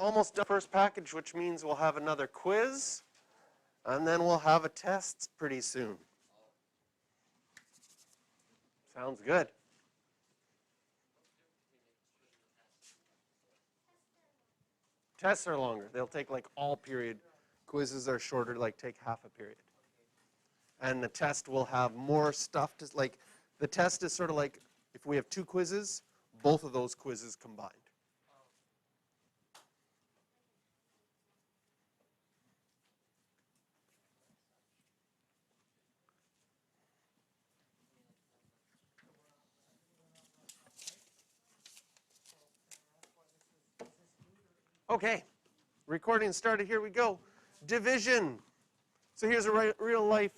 almost done first package, which means we'll have another quiz, and then we'll have a test pretty soon. Sounds good. Tests are longer. They'll take like all period. Quizzes are shorter, like take half a period. And the test will have more stuff to, like, the test is sort of like, if we have 2 quizzes, both of those quizzes combined. Okay, recording started, here we go. Division. So here's a real life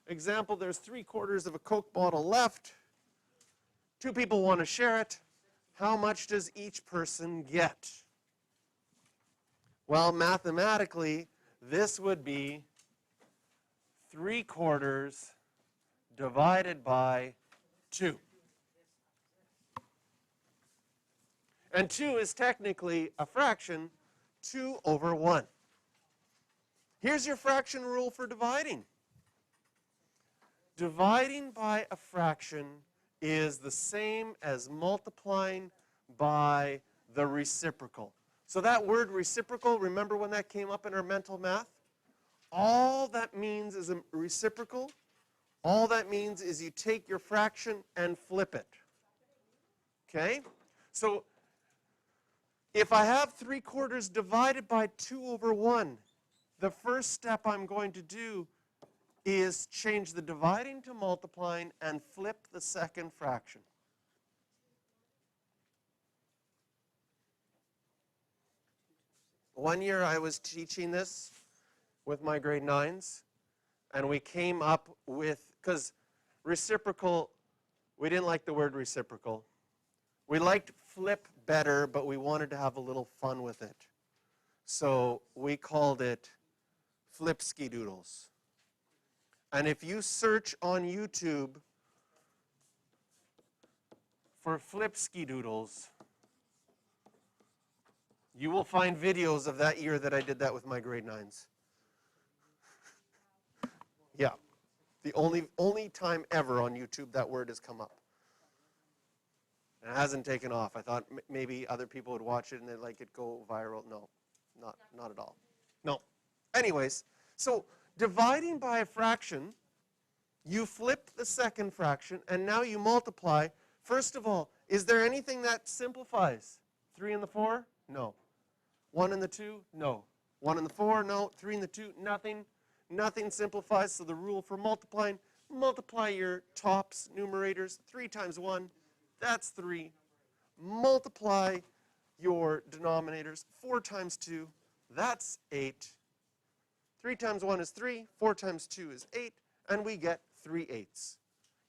example. There's 3/4 of a Coke bottle left. 2 people want to share it. How much does each person get? Well, mathematically, this would be 3/4 divided by 2. And 2 is technically a fraction, 2 over 1. Here's your fraction rule for dividing. Dividing by a fraction is the same as multiplying by the reciprocal. So that word reciprocal, remember when that came up in our mental math? All that means is a reciprocal. All that means is you take your fraction and flip it. Okay? So if I have 3/4 divided by 2 over 1, the first step I'm going to do is change the dividing to multiplying and flip the second fraction. One year I was teaching this with my grade 9s, and we came up with, because reciprocal, we didn't like the word reciprocal. We liked flip better, but we wanted to have a little fun with it. So we called it flip-ski-doodles. And if you search on YouTube for flip-ski-doodles, you will find videos of that year that I did that with my grade 9s. Yeah. The only time ever on YouTube that word has come up. And it hasn't taken off. I thought maybe other people would watch it and they'd like it go viral. No, not at all. No. Anyways, so dividing by a fraction, you flip the second fraction, and now you multiply. First of all, is there anything that simplifies? 3 and the 4? No. 1 and the 2? No. 1 and the 4? No. 3 and the 2? Nothing. Nothing simplifies. So the rule for multiplying, multiply your tops, numerators. 3 times 1, that's 3. Multiply your denominators. 4 times 2, that's 8. 3 times 1 is 3. 4 times 2 is 8. And we get 3/8.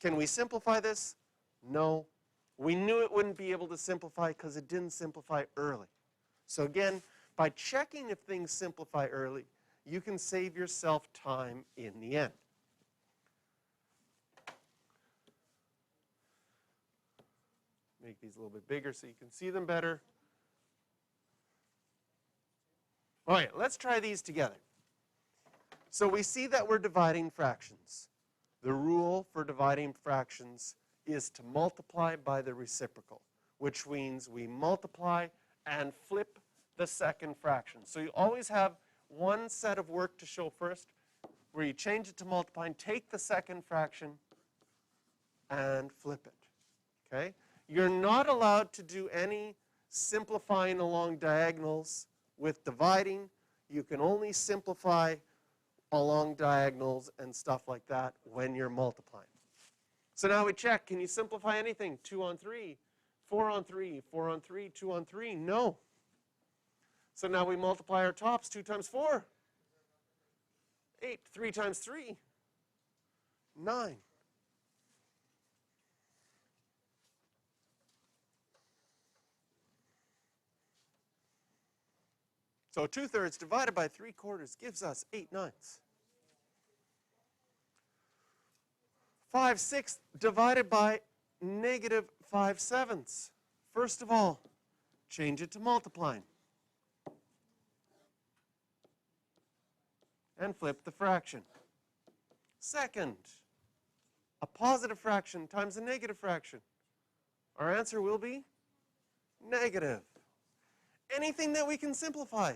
Can we simplify this? No. We knew it wouldn't be able to simplify because it didn't simplify early. So again, by checking if things simplify early, you can save yourself time in the end. Make these a little bit bigger so you can see them better. All right, let's try these together. So we see that we're dividing fractions. The rule for dividing fractions is to multiply by the reciprocal, which means we multiply and flip the second fraction. So you always have one set of work to show first, where you change it to multiplying, take the second fraction, and flip it. Okay? You're not allowed to do any simplifying along diagonals with dividing. You can only simplify along diagonals and stuff like that when you're multiplying. So now we check, can you simplify anything? 2 on 3, 4 on 3, 4 on 3, 2 on 3? No. So now we multiply our tops. 2 times 4, 8. 3 times 3, 9. So 2/3 divided by 3/4 gives us 8/9. 5/6 divided by -5/7. First of all, change it to multiplying. and flip the fraction. Second, a positive fraction times a negative fraction. Our answer will be negative. Anything that we can simplify.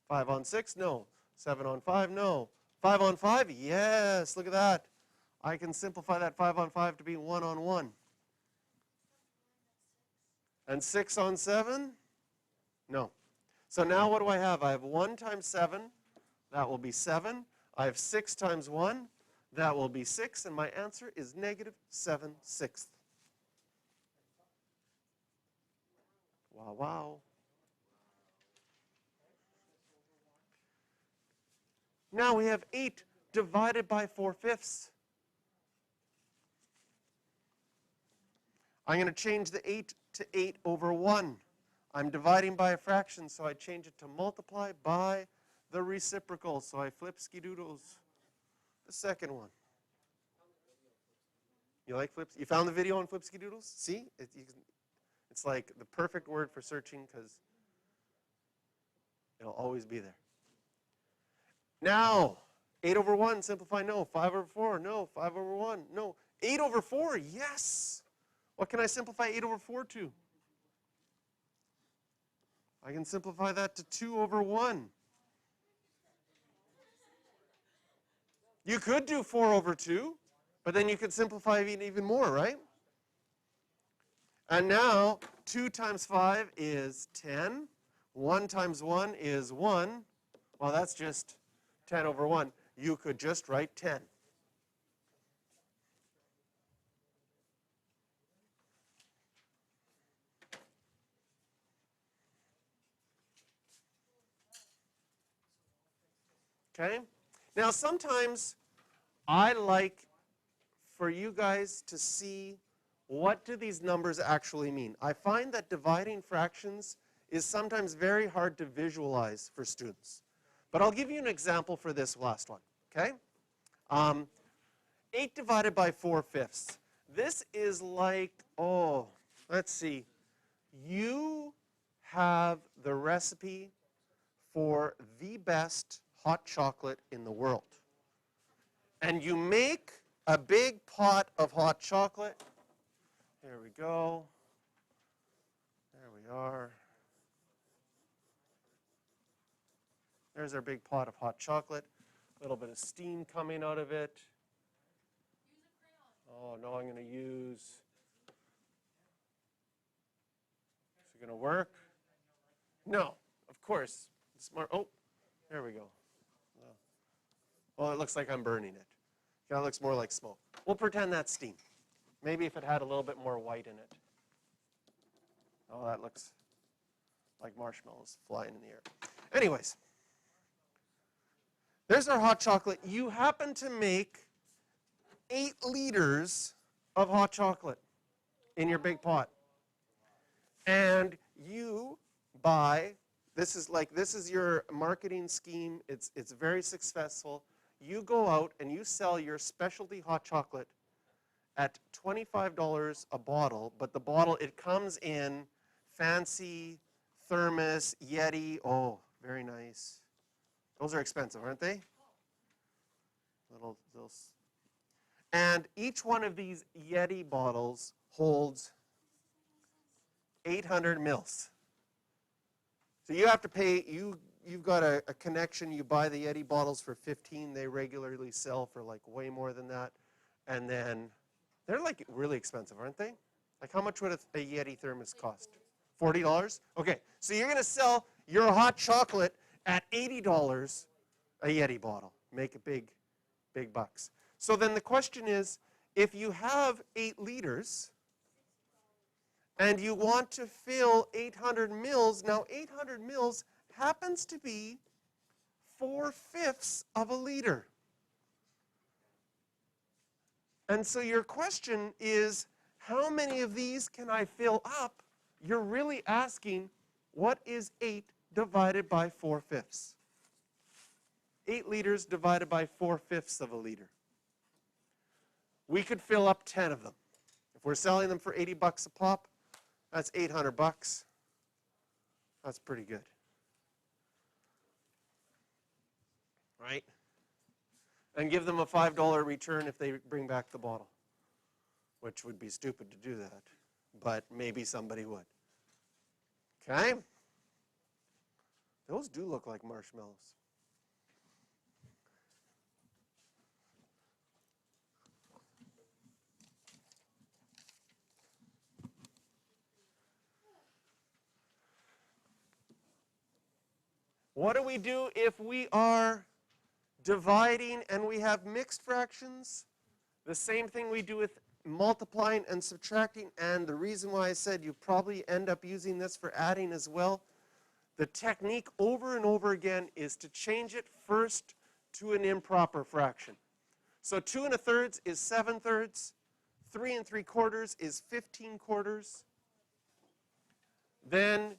5 on 6, no. 7 on 5, no. 5 on 5, yes, look at that. I can simplify that 5 on 5 to be 1 on 1. And 6 on 7, no. So now what do I have? I have 1 times 7, that will be 7. I have 6 times 1, that will be 6, and my answer is negative 7/6. Wow, wow. Now we have 8 divided by 4/5. I'm going to change the 8 to 8 over 1. I'm dividing by a fraction, so I change it to multiply by the reciprocal. So I flip skidoodles. The second one. You like flips? You found the video on flip skidoodles? See? It's like the perfect word for searching because it'll always be there. Now, 8 over 1, simplify, no. 5 over 4, no. 5 over 1, no. 8 over 4, yes. What can I simplify 8 over 4 to? I can simplify that to 2 over 1. You could do 4 over 2, but then you could simplify even more, right? And now, 2 times 5 is 10. 1 times 1 is 1. Well, that's just 10 over 1. You could just write 10. Okay? Now, sometimes I like for you guys to see what do these numbers actually mean. I find that dividing fractions is sometimes very hard to visualize for students. But I'll give you an example for this last one, okay? 8 divided by 4/5. This is like, oh, let's see. You have the recipe for the best hot chocolate in the world. And you make a big pot of hot chocolate. Here we go. There we are. There's our big pot of hot chocolate. A little bit of steam coming out of it. Oh, no, I'm going to use. Is it going to work? No, of course. Smart. Oh, there we go. Well, it looks like I'm burning it. That looks more like smoke. We'll pretend that's steam. Maybe if it had a little bit more white in it. Oh, that looks like marshmallows flying in the air. Anyways, there's our hot chocolate. You happen to make 8 liters of hot chocolate in your big pot. And you buy, this is your marketing scheme. It's very successful. You go out and you sell your specialty hot chocolate at $25 a bottle, but the bottle, it comes in fancy thermos, Yeti. Oh, very nice. Those are expensive, aren't they? Little. And each one of these Yeti bottles holds 800 mils. So you have to pay, you've got a connection, you buy the Yeti bottles for 15, they regularly sell for like way more than that. And then they're like really expensive, aren't they? Like how much would a Yeti thermos cost? $40? Okay, so you're going to sell your hot chocolate at $80 a Yeti bottle. Make a big bucks. So then the question is, if you have 8 liters and you want to fill 800 mils, now 800 mils happens to be 4/5 of a liter. And so your question is, how many of these can I fill up? You're really asking, what is 8 divided by 4/5? 8 liters divided by 4/5 of a liter. We could fill up 10 of them. If we're selling them for 80 bucks a pop, that's 800 bucks. That's pretty good. right? And give them a $5 return if they bring back the bottle, which would be stupid to do that, but maybe somebody would. Okay? Those do look like marshmallows. What do we do if we are dividing and we have mixed fractions? The same thing we do with multiplying and subtracting, and the reason why I said you probably end up using this for adding as well. The technique over and over again is to change it first to an improper fraction. So 2 1/3 is 7/3. 3 3/4 is 15/4. Then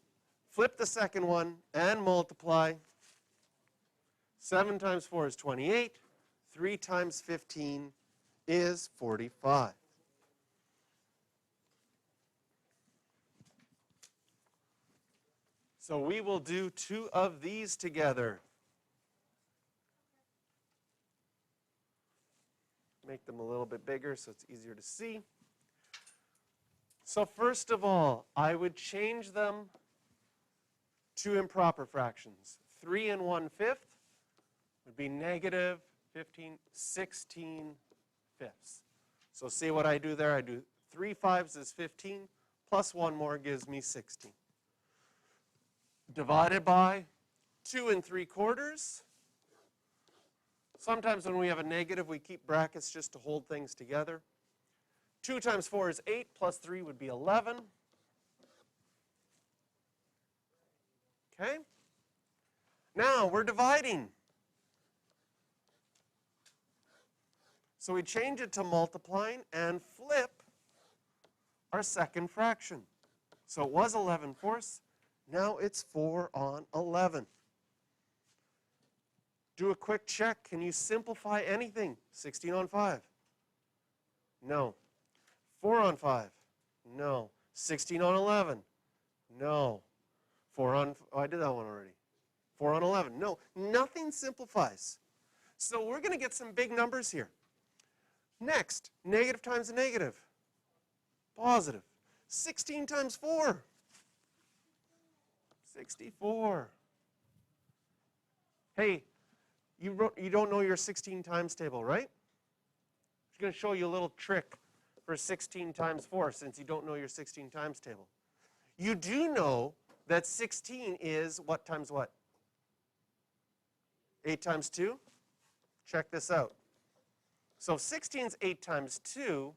flip the second one and multiply. 7 times 4 is 28. 3 times 15 is 45. So we will do 2 of these together. Make them a little bit bigger so it's easier to see. So first of all, I would change them to improper fractions. 3 1/5 would be negative 16 fifths. So see what I do there? I do 3 5s is 15, plus 1 more gives me 16. Divided by 2 3/4. Sometimes when we have a negative, we keep brackets just to hold things together. 2 times 4 is 8, plus 3 would be 11. Okay? Now we're dividing. So we change it to multiplying and flip our second fraction. So it was 11/4. Now it's 4 on 11. Do a quick check. Can you simplify anything? 16 on 5? No. 4 on 5? No. 16 on 11? No. 4 on, oh, I did that one already. 4 on 11? No. Nothing simplifies. So we're going to get some big numbers here. Next, negative times a negative. Positive. 16 times 4. 64. Hey, you don't know your 16 times table, right? I'm going to show you a little trick for 16 times 4 since you don't know your 16 times table. You do know that 16 is what times what? 8 times 2? Check this out. So if 16 is 8 times 2,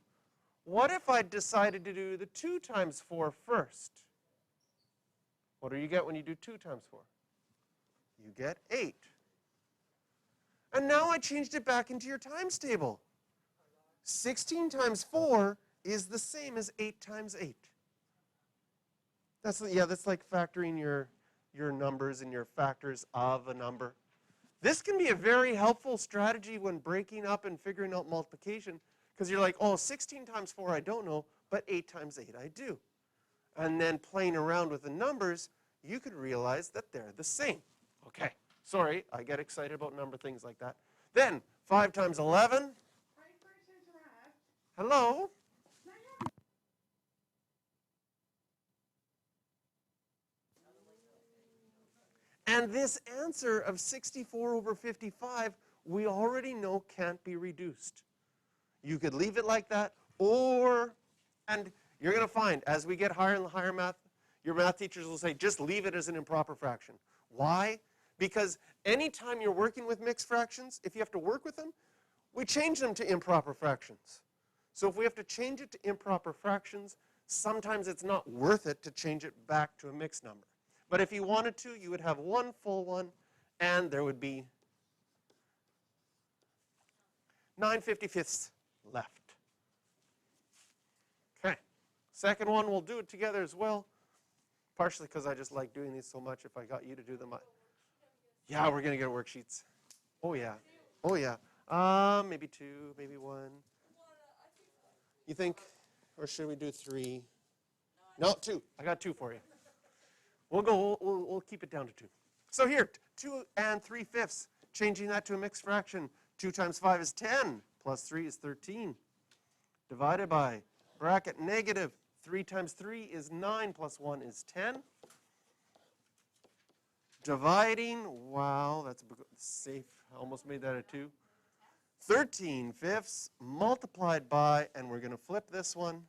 what if I decided to do the 2 times 4 first? What do you get when you do 2 times 4? You get 8. And now I changed it back into your times table. 16 times 4 is the same as 8 times 8. That's like factoring your numbers and your factors of a number. This can be a very helpful strategy when breaking up and figuring out multiplication, because you're like, oh, 16 times 4 I don't know, but 8 times 8 I do. And then playing around with the numbers, you could realize that they're the same. Okay, sorry, I get excited about number things like that. Then 5 times 11. Hello? And this answer of 64 over 55, we already know can't be reduced. You could leave it like that, and you're going to find, as we get higher and higher math, your math teachers will say, just leave it as an improper fraction. Why? Because anytime you're working with mixed fractions, if you have to work with them, we change them to improper fractions. So if we have to change it to improper fractions, sometimes it's not worth it to change it back to a mixed number. But if you wanted to, you would have one full one, and there would be 9/55 left. Okay. Second one, we'll do it together as well, partially because I just like doing these so much. If I got you to do them, yeah, we're going to get worksheets. Oh, yeah. Oh, yeah. Maybe 2, maybe 1. You think? Or should we do 3? No, 2. I got 2 for you. We'll keep it down to 2. So here, 2 3/5. changing that to a mixed fraction. 2 times 5 is 10, plus 3 is 13. Divided by bracket negative 3 times 3 is 9, plus 1 is 10. Dividing, wow, that's safe. I almost made that a 2. 13/5 multiplied by, and we're going to flip this one.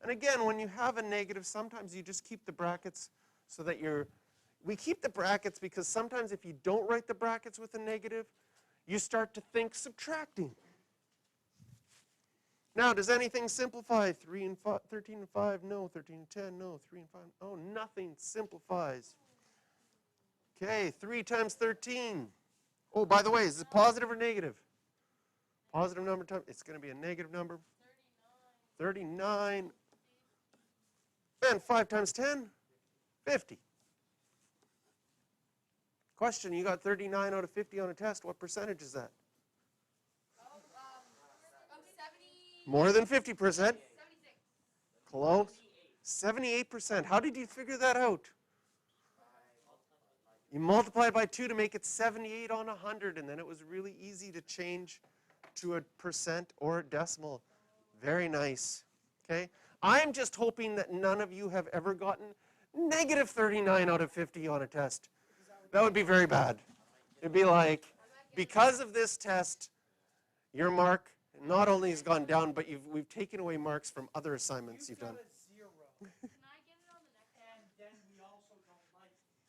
And again, when you have a negative, sometimes you just keep the brackets so that we keep the brackets because sometimes if you don't write the brackets with a negative, you start to think subtracting. Now, does anything simplify? 3 and 5, 13 and 5, no. 13 and 10, no. 3 and 5, oh, nothing simplifies. Okay, 3 times 13. Oh, by the way, is it positive or negative? Positive number times, it's going to be a negative number. 39. And 5 times 10, 50. Question, you got 39 out of 50 on a test. What percentage is that? 70. More than 50%. 76. Close. 78%. How did you figure that out? You multiplied by 2 to make it 78 on 100, and then it was really easy to change to a percent or a decimal. Very nice. Okay? I'm just hoping that none of you have ever gotten negative 39 out of 50 on a test. That would be very bad. It'd be like, because of this test, your mark not only has gone down, but we've taken away marks from other assignments you've done.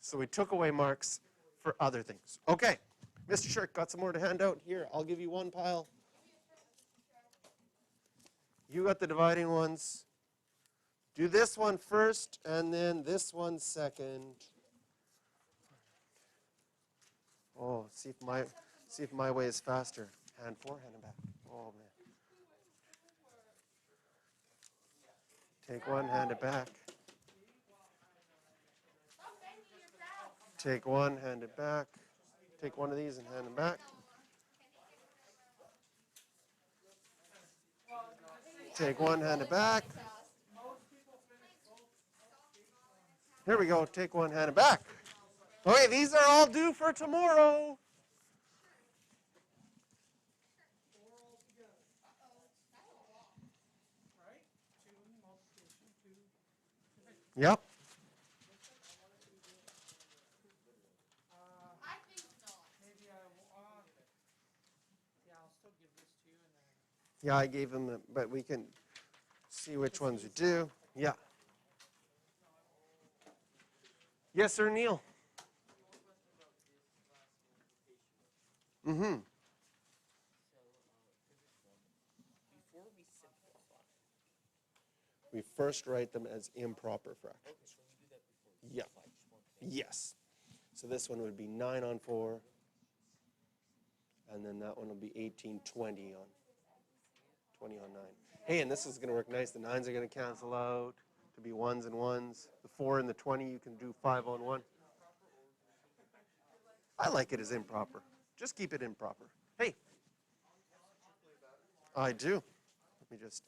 So we took away marks for other things. Okay, Mr. Shirk, got some more to hand out? Here, I'll give you one pile. You got the dividing ones. Do this one first, and then this one second. Oh, see if my way is faster. Hand forward, hand it back. Oh, man. Take one, hand it back. Take one, hand it back. Take one of these and hand it back. Take one, hand it back. Here we go. Take one, hand it back. Okay, these are all due for tomorrow. Yep. Yeah, I gave him the, but we can see which ones you do. Yeah. Yes, sir, Neil. Mm-hmm. We first write them as improper fractions. Yeah. Yes. So this one would be 9 on 4. And then that one will be 18, 20 on 9. Hey, and this is going to work nice. The 9s are going to cancel out to be 1s and 1s. The 4 and the 20, you can do 5 on 1. I like it as improper. Just keep it improper. Hey. I do. Let me just